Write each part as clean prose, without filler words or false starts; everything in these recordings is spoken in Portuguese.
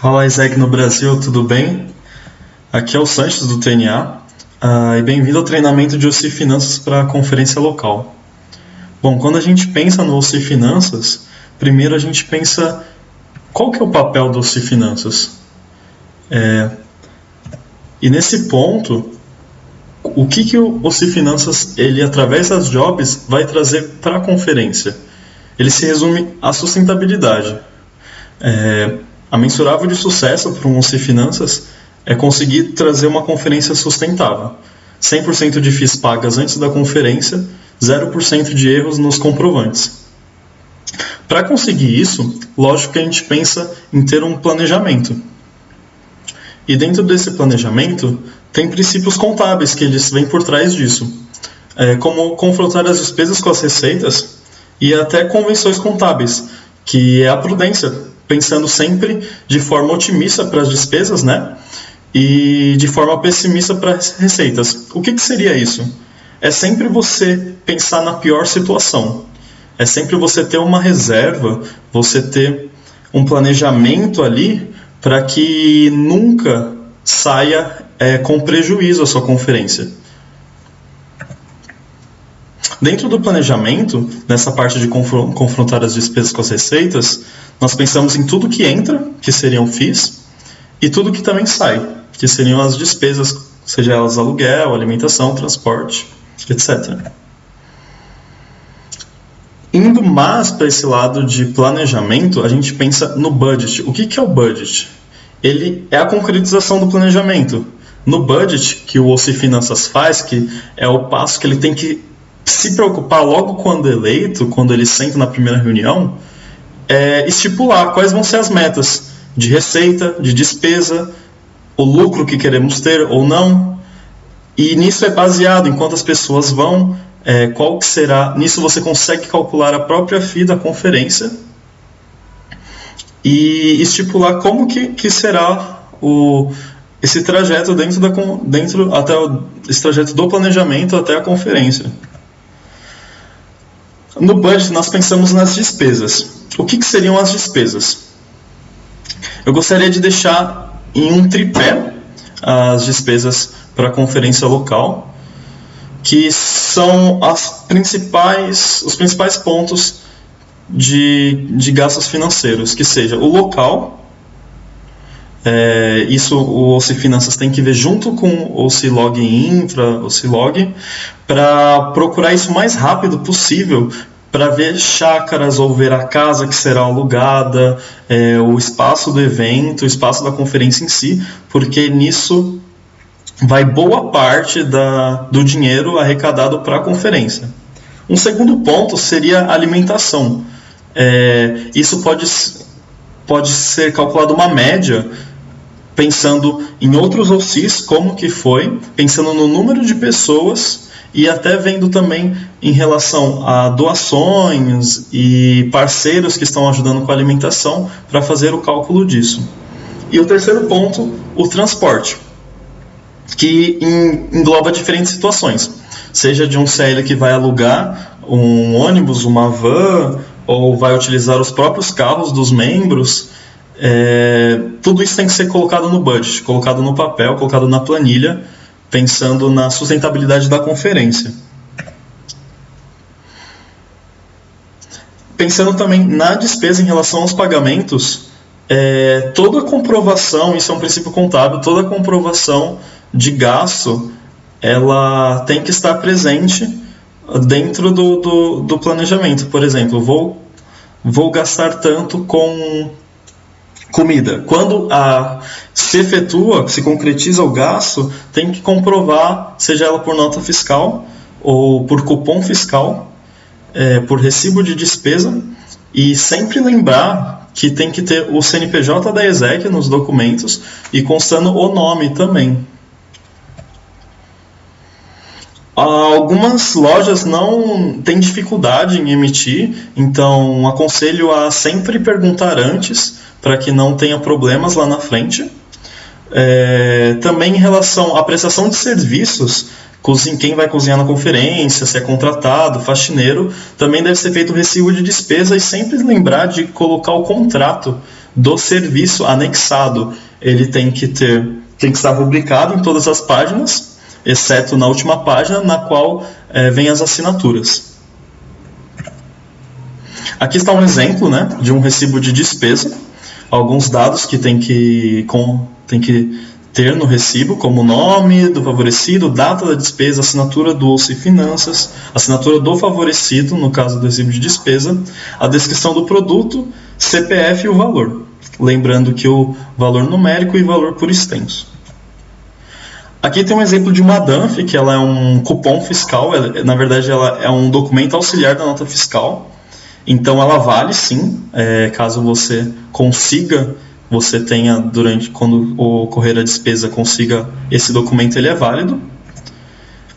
Fala Isaac no Brasil, tudo bem? Aqui é o Sanches do TNA e bem-vindo ao treinamento de OC Finanças para a conferência local. Bom, quando a gente pensa no OC Finanças, primeiro a gente pensa qual que é o papel do OC Finanças. E nesse ponto, o que o OC Finanças, ele através das jobs, vai trazer para a conferência? Ele se resume à sustentabilidade. A mensurável de sucesso para um OC Finanças é conseguir trazer uma conferência sustentável. 100% de FIIs pagas antes da conferência, 0% de erros nos comprovantes. Para conseguir isso, lógico que a gente pensa em ter um planejamento. E dentro desse planejamento, tem princípios contábeis que eles vêm por trás disso, como confrontar as despesas com as receitas e até convenções contábeis, que é a prudência, pensando sempre de forma otimista para as despesas, né? E de forma pessimista para as receitas. O que seria isso? É sempre você pensar na pior situação. É sempre você ter uma reserva, você ter um planejamento ali para que nunca saia com prejuízo a sua conferência. Dentro do planejamento, nessa parte de confrontar as despesas com as receitas, nós pensamos em tudo que entra, que seriam FIIs, e tudo que também sai, que seriam as despesas, seja elas aluguel, alimentação, transporte, etc. Indo mais para esse lado de planejamento, a gente pensa no budget. O que é o budget? Ele é a concretização do planejamento. No budget, que o OC Finanças faz, que é o passo que ele tem que se preocupar logo quando eleito, quando ele senta na primeira reunião, é estipular quais vão ser as metas de receita, de despesa, o lucro que queremos ter ou não, e nisso é baseado em quantas pessoas vão, qual que será, nisso você consegue calcular a própria FII da conferência e estipular como que será esse trajeto esse trajeto do planejamento até a conferência. No budget, nós pensamos nas despesas. O que seriam as despesas? Eu gostaria de deixar em um tripé as despesas para a conferência local, que são os principais pontos de gastos financeiros, que seja o local. Isso o OC Finanças tem que ver junto com o OC Log Infra, o OC Log, para procurar isso o mais rápido possível, para ver chácaras ou ver a casa que será alugada, o espaço do evento, o espaço da conferência em si, porque nisso vai boa parte do dinheiro arrecadado para a conferência. Um segundo ponto seria a alimentação. Isso pode ser calculado uma média, pensando em outros OCs, como que foi, pensando no número de pessoas e até vendo também em relação a doações e parceiros que estão ajudando com a alimentação para fazer o cálculo disso. E o terceiro ponto, o transporte, que engloba diferentes situações, seja de um CL que vai alugar um ônibus, uma van, ou vai utilizar os próprios carros dos membros. Tudo isso tem que ser colocado no budget, colocado no papel, colocado na planilha, pensando na sustentabilidade da conferência. Pensando também na despesa em relação aos pagamentos, toda comprovação, isso é um princípio contábil, toda comprovação de gasto, ela tem que estar presente dentro do planejamento. Por exemplo, vou gastar tanto com comida. Quando se concretiza o gasto, tem que comprovar, seja ela por nota fiscal ou por cupom fiscal, por recibo de despesa, e sempre lembrar que tem que ter o CNPJ da ESEC nos documentos e constando o nome também. Algumas lojas não têm dificuldade em emitir, então aconselho a sempre perguntar antes, para que não tenha problemas lá na frente. Também em relação à prestação de serviços, quem vai cozinhar na conferência, se é contratado, faxineiro, também deve ser feito o recibo de despesa e sempre lembrar de colocar o contrato do serviço anexado. Ele tem que estar rubricado em todas as páginas, exceto na última página, na qual vem as assinaturas. Aqui está um exemplo, né, de um recibo de despesa. Alguns dados que tem que ter no recibo, como o nome do favorecido, data da despesa, assinatura do OC Finanças, assinatura do favorecido, no caso do recibo de despesa, a descrição do produto, CPF e o valor. Lembrando que o valor numérico e valor por extenso. Aqui tem um exemplo de uma DANF, que ela é um cupom fiscal, na verdade ela é um documento auxiliar da nota fiscal. Então ela vale sim, caso você consiga, você tenha quando ocorrer a despesa, consiga esse documento, ele é válido.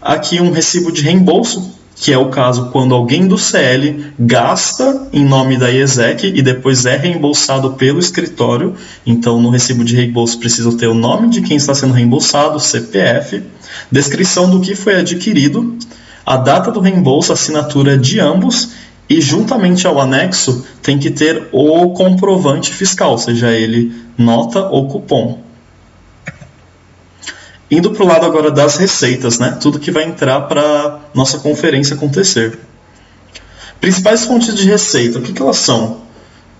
Aqui um recibo de reembolso, que é o caso quando alguém do CL gasta em nome da IESEC e depois é reembolsado pelo escritório. Então no recibo de reembolso precisa ter o nome de quem está sendo reembolsado, CPF, descrição do que foi adquirido, a data do reembolso, assinatura de ambos. E juntamente ao anexo tem que ter o comprovante fiscal, seja ele nota ou cupom. Indo para o lado agora das receitas, né? Tudo que vai entrar para nossa conferência acontecer. Principais fontes de receita, o que elas são?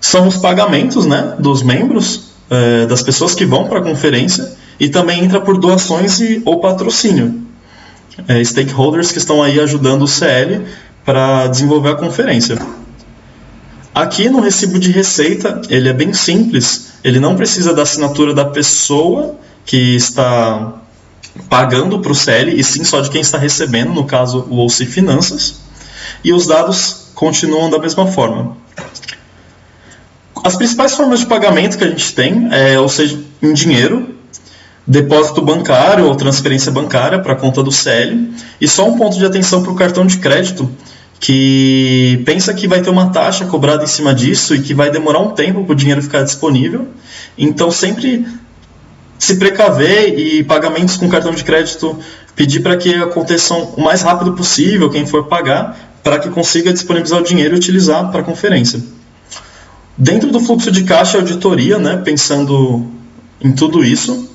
São os pagamentos, né, dos membros, das pessoas que vão para a conferência, e também entra por doações ou patrocínio. Stakeholders que estão aí ajudando o CL para desenvolver a conferência. Aqui no recibo de receita, ele é bem simples, ele não precisa da assinatura da pessoa que está pagando para o CL, e sim só de quem está recebendo, no caso o OC Finanças, e os dados continuam da mesma forma. As principais formas de pagamento que a gente tem, ou seja, em dinheiro, depósito bancário ou transferência bancária para a conta do CL, e só um ponto de atenção para o cartão de crédito, que pensa que vai ter uma taxa cobrada em cima disso e que vai demorar um tempo para o dinheiro ficar disponível. Então sempre se precaver, e pagamentos com cartão de crédito, pedir para que aconteçam o mais rápido possível, quem for pagar, para que consiga disponibilizar o dinheiro e utilizar para a conferência. Dentro do fluxo de caixa e auditoria, né, pensando em tudo isso,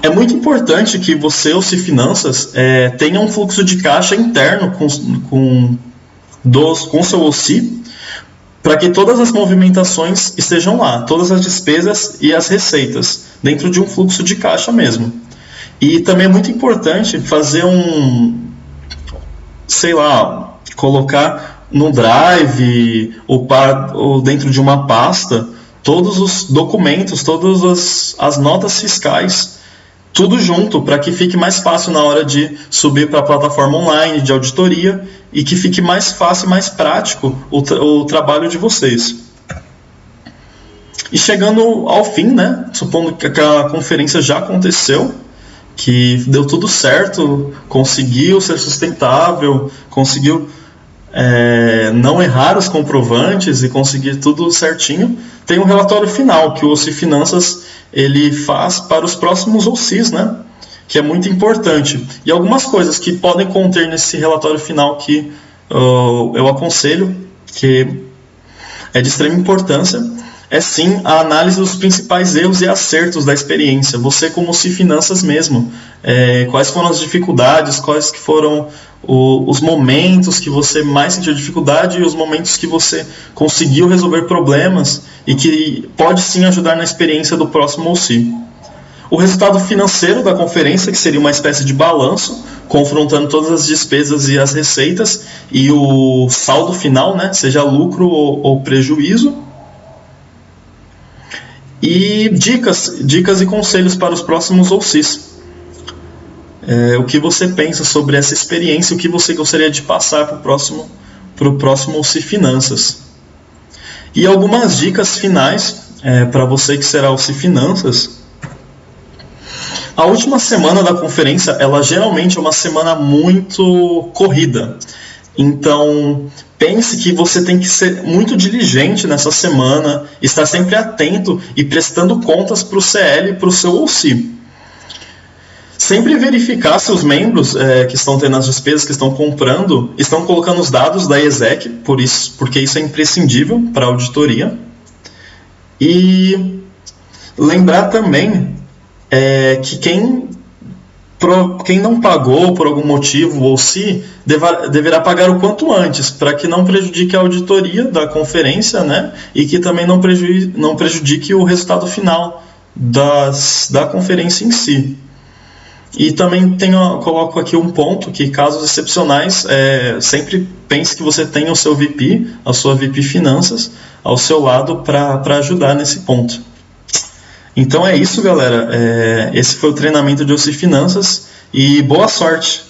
é muito importante que você, ou se finanças, tenha um fluxo de caixa interno com seu OC, para que todas as movimentações estejam lá, todas as despesas e as receitas, dentro de um fluxo de caixa mesmo. E também é muito importante fazer colocar no Drive ou dentro de uma pasta todos os documentos, todas as notas fiscais, tudo junto, para que fique mais fácil na hora de subir para a plataforma online de auditoria e que fique mais fácil e mais prático o trabalho de vocês. E chegando ao fim, né, supondo que a conferência já aconteceu, que deu tudo certo, conseguiu ser sustentável, conseguiu não errar os comprovantes e conseguir tudo certinho, tem um relatório final que o OC Finanças ele faz para os próximos OCs, né? Que é muito importante. E algumas coisas que podem conter nesse relatório final que eu aconselho, que é de extrema importância, é sim a análise dos principais erros e acertos da experiência. Você como OC Finanças mesmo, quais foram as dificuldades, quais que foram os momentos que você mais sentiu dificuldade e os momentos que você conseguiu resolver problemas e que pode sim ajudar na experiência do próximo OC. O resultado financeiro da conferência, que seria uma espécie de balanço, confrontando todas as despesas e as receitas, e o saldo final, né, seja lucro ou prejuízo. E dicas e conselhos para os próximos OCs. O que você pensa sobre essa experiência, o que você gostaria de passar para o próximo OC Finanças. E algumas dicas finais para você que será OC Finanças. A última semana da conferência, ela geralmente é uma semana muito corrida. Então, pense que você tem que ser muito diligente nessa semana, estar sempre atento e prestando contas para o CL e para o seu OC. Sempre verificar se os membros que estão tendo as despesas, que estão comprando, estão colocando os dados da IESEC, porque isso é imprescindível para a auditoria. E lembrar também que quem não pagou por algum motivo ou se deverá pagar o quanto antes, para que não prejudique a auditoria da conferência, né? E que também não prejudique o resultado final da conferência em si. E também coloco aqui um ponto que, casos excepcionais, sempre pense que você tem o seu VP, a sua VP Finanças, ao seu lado para ajudar nesse ponto. Então é isso, galera. Esse foi o treinamento de OC Finanças e boa sorte!